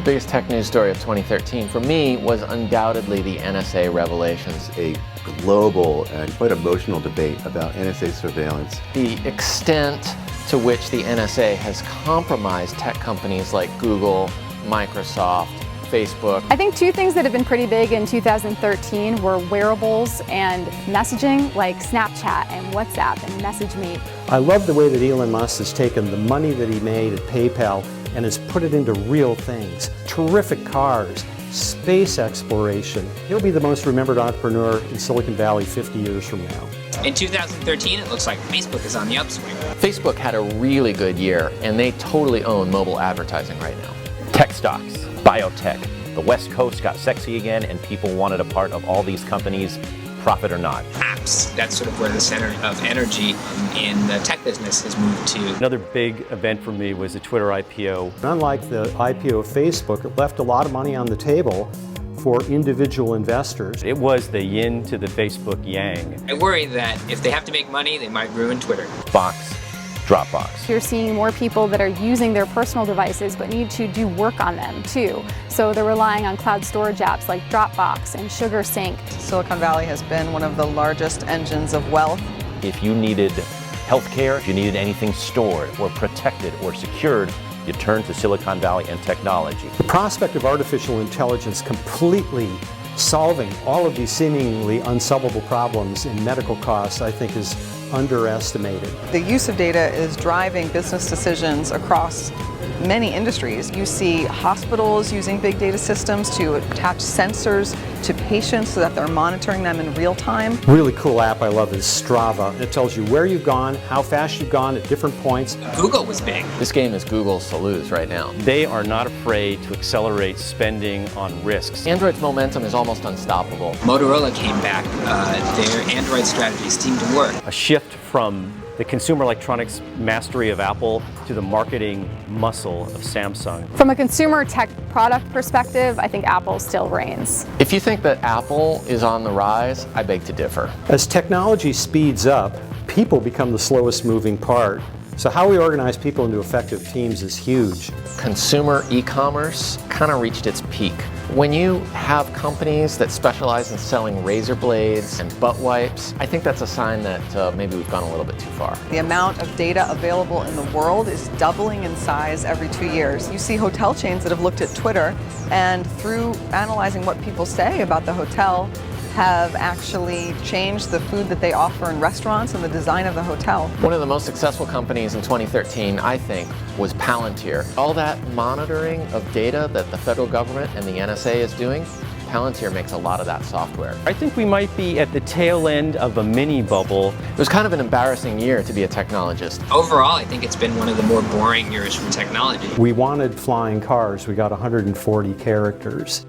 biggest tech news story of 2013 for me was undoubtedly the NSA revelations. A global and quite emotional debate about NSA surveillance. The extent to which the NSA has compromised tech companies like Google, Microsoft, Facebook. I think two things that have been pretty big in 2013 were wearables and messaging, like Snapchat and WhatsApp and MessageMe. I love the way that Elon Musk has taken the money that he made at PayPal and has put it into real things. Terrific cars, space exploration. He'll be the most remembered entrepreneur in Silicon Valley 50 years from now. In 2013, it looks like Facebook is on the upswing. Facebook had a really good year, and they totally own mobile advertising right now. Tech stocks, biotech. The West Coast got sexy again, and people wanted a part of all these companies, profit or not. Apps, that's sort of where the center of energy in the tech business has moved to. Another big event for me was the Twitter IPO. Unlike the IPO of Facebook, it left a lot of money on the table for individual investors. It was the yin to the Facebook yang. I worry that if they have to make money, they might ruin Twitter. Box, Dropbox. You're seeing more people that are using their personal devices but need to do work on them too. So they're relying on cloud storage apps like Dropbox and SugarSync. Silicon Valley has been one of the largest engines of wealth. If you needed healthcare, if you needed anything stored or protected or secured, you turn to Silicon Valley and technology. The prospect of artificial intelligence completely solving all of these seemingly unsolvable problems in medical costs, I think, is underestimated. The use of data is driving business decisions across many industries. You see hospitals using big data systems to attach sensors to patients so that they're monitoring them in real time. Really cool app I love is Strava. It tells you where you've gone, how fast you've gone at different points. Google was big. This game is Google's to lose right now. They are not afraid to accelerate spending on risks. Android's momentum is almost unstoppable. Motorola came back. Their Android strategy seemed to work. A shift from the consumer electronics mastery of Apple to the marketing muscle of Samsung. From a consumer tech product perspective, I think Apple still reigns. If you think that Apple is on the rise, I beg to differ. As technology speeds up, people become the slowest moving part. So how we organize people into effective teams is huge. Consumer e-commerce kind of reached its peak. When you have companies that specialize in selling razor blades and butt wipes, I think that's a sign that maybe we've gone a little bit too far. The amount of data available in the world is doubling in size every 2 years. You see hotel chains that have looked at Twitter and through analyzing what people say about the hotel, have actually changed the food that they offer in restaurants and the design of the hotel. One of the most successful companies in 2013, I think, was Palantir. All that monitoring of data that the federal government and the NSA is doing, Palantir makes a lot of that software. I think we might be at the tail end of a mini bubble. It was kind of an embarrassing year to be a technologist. Overall, I think it's been one of the more boring years for technology. We wanted flying cars. We got 140 characters.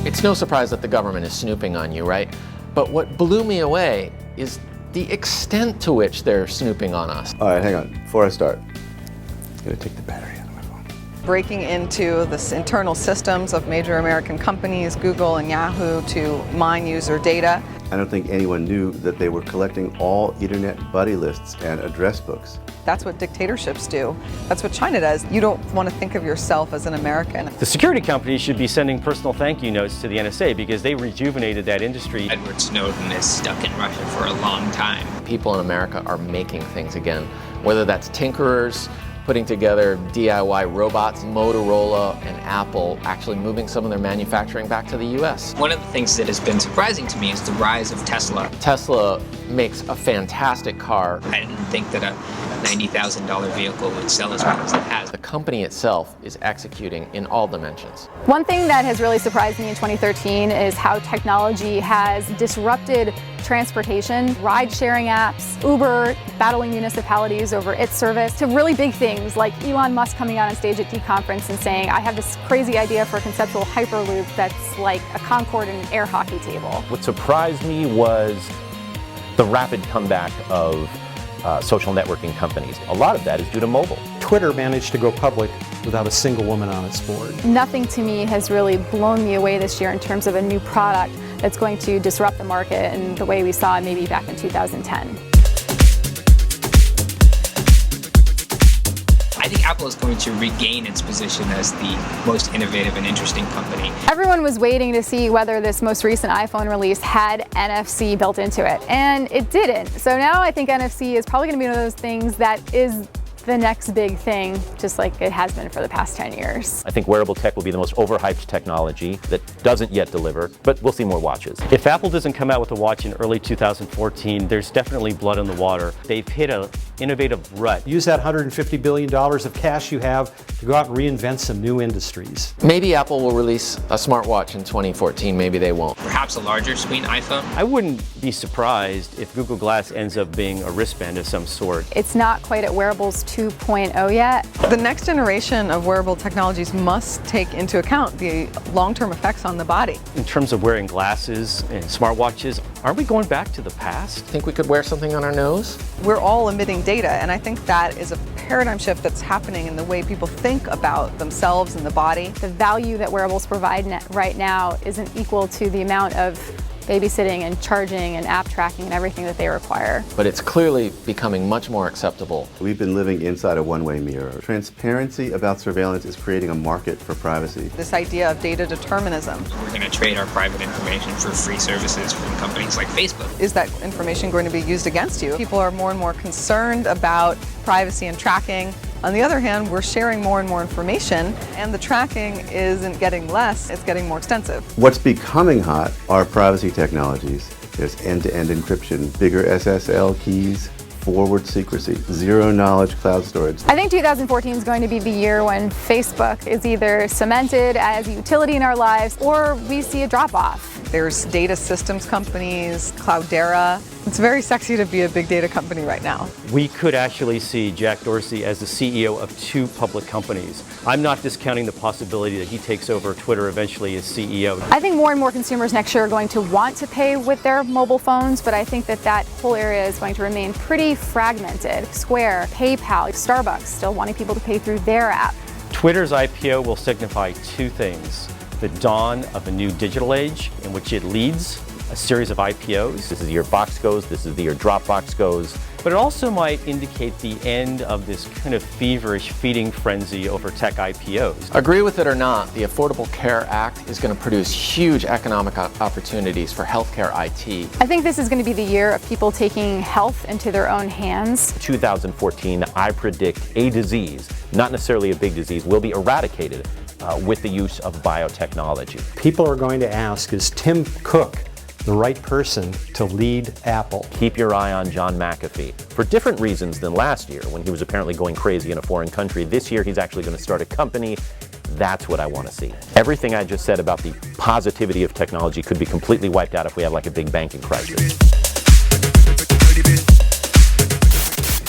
It's no surprise that the government is snooping on you, right? But what blew me away is the extent to which they're snooping on us. All right, hang on. Before I start, I'm going to take the battery out of my phone. Breaking into the internal systems of major American companies, Google and Yahoo, to mine user data. I don't think anyone knew that they were collecting all internet buddy lists and address books. That's what dictatorships do. That's what China does. You don't want to think of yourself as an American. The security companies should be sending personal thank you notes to the NSA because they rejuvenated that industry. Edward Snowden is stuck in Russia for a long time. People in America are making things again, whether that's tinkerers, putting together DIY robots, Motorola and Apple actually moving some of their manufacturing back to the US. One of the things that has been surprising to me is the rise of Tesla. Tesla makes a fantastic car. I didn't think that a $90,000 vehicle would sell as well as it has. The company itself is executing in all dimensions. One thing that has really surprised me in 2013 is how technology has disrupted transportation, ride-sharing apps, Uber battling municipalities over its service, to really big things like Elon Musk coming out on stage at D-Conference and saying, I have this crazy idea for a conceptual hyperloop that's like a Concorde and an air hockey table. What surprised me was the rapid comeback of social networking companies. A lot of that is due to mobile. Twitter managed to go public without a single woman on its board. Nothing to me has really blown me away this year in terms of a new product that's going to disrupt the market in the way we saw maybe back in 2010. I think Apple Apple is going to regain its position as the most innovative and interesting company. Everyone was waiting to see whether this most recent iPhone release had NFC built into it, and it didn't. So now I think NFC is probably going to be one of those things that is the next big thing, just like it has been for the past 10 years. I think wearable tech will be the most overhyped technology that doesn't yet deliver, but we'll see more watches. If Apple doesn't come out with a watch in early 2014, there's definitely blood in the water. They've hit an innovative rut. Use that $150 billion of cash you have to go out and reinvent some new industries. Maybe Apple will release a smartwatch in 2014, maybe they won't. Perhaps a larger screen iPhone. I wouldn't be surprised if Google Glass ends up being a wristband of some sort. It's not quite at wearables 2.0 yet. The next generation of wearable technologies must take into account the long-term effects on the body. In terms of wearing glasses and smartwatches, aren't we going back to the past? Think we could wear something on our nose? We're all emitting data, and I think that is a paradigm shift that's happening in the way people think about themselves and the body. The value that wearables provide right now isn't equal to the amount of babysitting and charging and app tracking and everything that they require. But it's clearly becoming much more acceptable. We've been living inside a one-way mirror. Transparency about surveillance is creating a market for privacy. This idea of data determinism. We're going to trade our private information for free services from companies like Facebook. Is that information going to be used against you? People are more and more concerned about privacy and tracking. On the other hand, we're sharing more and more information, and the tracking isn't getting less, it's getting more extensive. What's becoming hot are privacy technologies. There's end-to-end encryption, bigger SSL keys, forward secrecy, zero-knowledge cloud storage. I think 2014 is going to be the year when Facebook is either cemented as a utility in our lives or we see a drop-off. There's data systems companies, Cloudera. It's very sexy to be a big data company right now. We could actually see Jack Dorsey as the CEO of two public companies. I'm not discounting the possibility that he takes over Twitter eventually as CEO. I think more and more consumers next year are going to want to pay with their mobile phones, but I think that that whole area is going to remain pretty fragmented. Square, PayPal, Starbucks still wanting people to pay through their app. Twitter's IPO will signify two things: the dawn of a new digital age in which it leads a series of IPOs. This is the year Box goes, this is the year Dropbox goes. But it also might indicate the end of this kind of feverish feeding frenzy over tech IPOs. Agree with it or not, the Affordable Care Act is going to produce huge economic opportunities for healthcare IT. I think this is going to be the year of people taking health into their own hands. 2014, I predict a disease, not necessarily a big disease, will be eradicated with the use of biotechnology. People are going to ask, is Tim Cook the right person to lead Apple? Keep your eye on John McAfee. For different reasons than last year, when he was apparently going crazy in a foreign country. This year, he's actually going to start a company. That's what I want to see. Everything I just said about the positivity of technology could be completely wiped out if we have like a big banking crisis.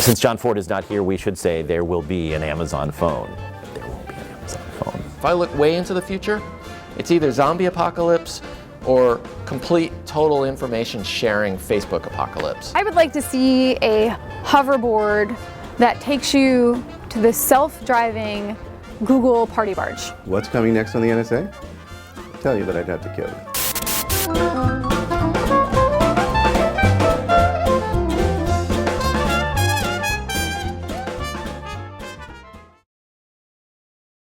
Since John Ford is not here, we should say there will be an Amazon phone. There won't be an Amazon phone. If I look way into the future, it's either zombie apocalypse or complete total information sharing Facebook apocalypse. I would like to see a hoverboard that takes you to the self-driving Google party barge. What's coming next on the NSA? I'll tell you, but I'd have to kill you.